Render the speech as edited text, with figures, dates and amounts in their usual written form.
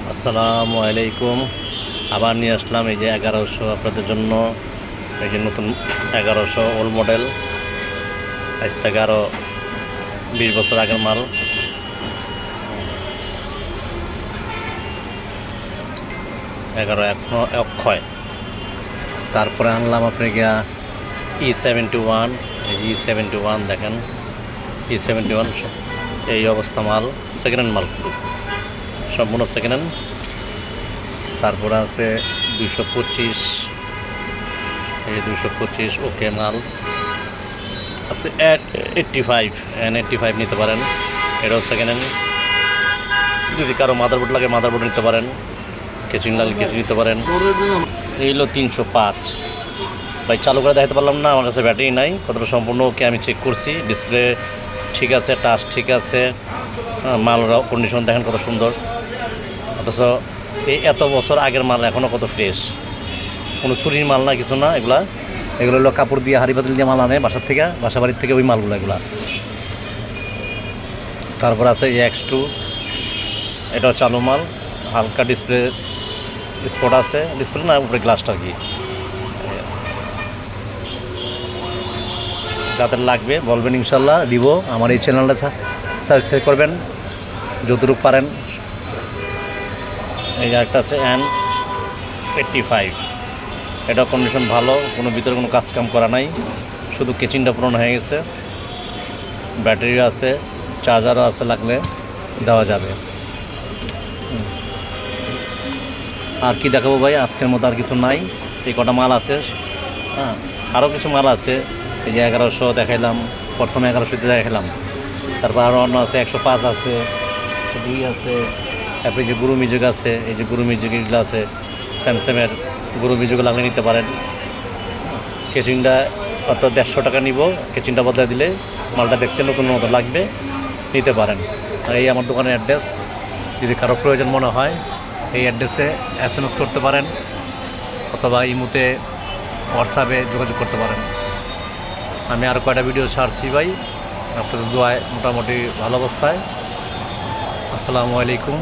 আসসালামু আলাইকুম। আবার নিয়ে আসলাম এই যে 1100 আপনাদের জন্য। এই যে নতুন 1100 ওল্ড মডেল, আজ থেকে আরও 20 বছর আগের মাল। 11 এখনো অক্ষয়। তারপরে আনলাম আপনাকে E71। এই E71 দেখেন, E71 এই অবস্থা মাল, সেকেন্ড হ্যান্ড মাল, সম্পূর্ণ সেকেন্ড হ্যান্ড। তারপরে আছে 225, এই 225 ওকে মাল আছে। 85 N85 নিতে পারেন, এটাও সেকেন্ড হ্যান্ড। যদি কারো মাদারবোর্ড লাগে মাদারবোর্ড নিতে পারেন, কেচিং লাগলে কেচিং নিতে পারেন। এই হলো 305। ভাই চালু করে দেখাতে পারলাম না, আমার কাছে ব্যাটারি নাই। কতটা সম্পূর্ণ ওকে আমি চেক করছি, ডিসপ্লে ঠিক আছে, টাচ ঠিক আছে, মাল কন্ডিশন দেখেন কত সুন্দর। অথচ এই এত বছর আগের মাল এখনও কত ফ্রেশ, কোনো চুরির মাল না, কিছু না। এগুলো হলো কাপড় দিয়ে হাড়ি পাতিল দিয়ে মাল আনে বাসার থেকে, বাসা বাড়ির থেকে ওই মালগুলো এগুলা। তারপর আছে X2, এটাও চালু মাল, হালকা ডিসপ্লে স্পট আছে, ডিসপ্লে না উপরে গ্লাসটা কি। যাদের লাগবে বলবেন, ইনশাল্লাহ দিব। আমার এই চ্যানেলটা সাবস্ক্রাইব করবেন যতটুকু পারেন। এই যে একটা আছে N85, এটা কন্ডিশন ভালো, কোনো ভিতরে কোনো কাজ কাম করা নাই, শুধু কেচিনটা পুরনো হয়ে গেছে। ব্যাটারিও আছে, চার্জারও আছে, লাগলে দেওয়া যাবে। আর কি দেখাবো ভাই, আজকের মতো আর কিছু নাই, এই কটা মাল আছে। হ্যাঁ, আরও কিছু মাল আছে। এই যে 1100 দেখাইলাম, প্রথমে 1100 দেখাইলাম। তারপর আরও অন্য আছে, 105 আছে, 102 আছে। তারপরে যে গুরু মিউজিক আছে, এই যে গুরু মিউজিক এগুলো আছে, স্যামসাংয়ের গুরু মিউজিক লাগলে নিতে পারেন। কেচিংটা অত 150 টাকা নিব, কেচিংটা বদলে দিলে মালটা দেখতে নতুন মতো লাগবে, নিতে পারেন। আর এই আমার দোকানের অ্যাড্রেস, যদি কারো প্রয়োজন মনে হয় এই অ্যাড্রেসে SMS করতে পারেন, অথবা ইমুতে হোয়াটসঅ্যাপে যোগাযোগ করতে পারেন। আমি আরও কয়টা ভিডিও ছাড়ছি ভাই, আপনাদের দোয়ায় মোটামুটি ভালো অবস্থায়। আসসালামু আলাইকুম।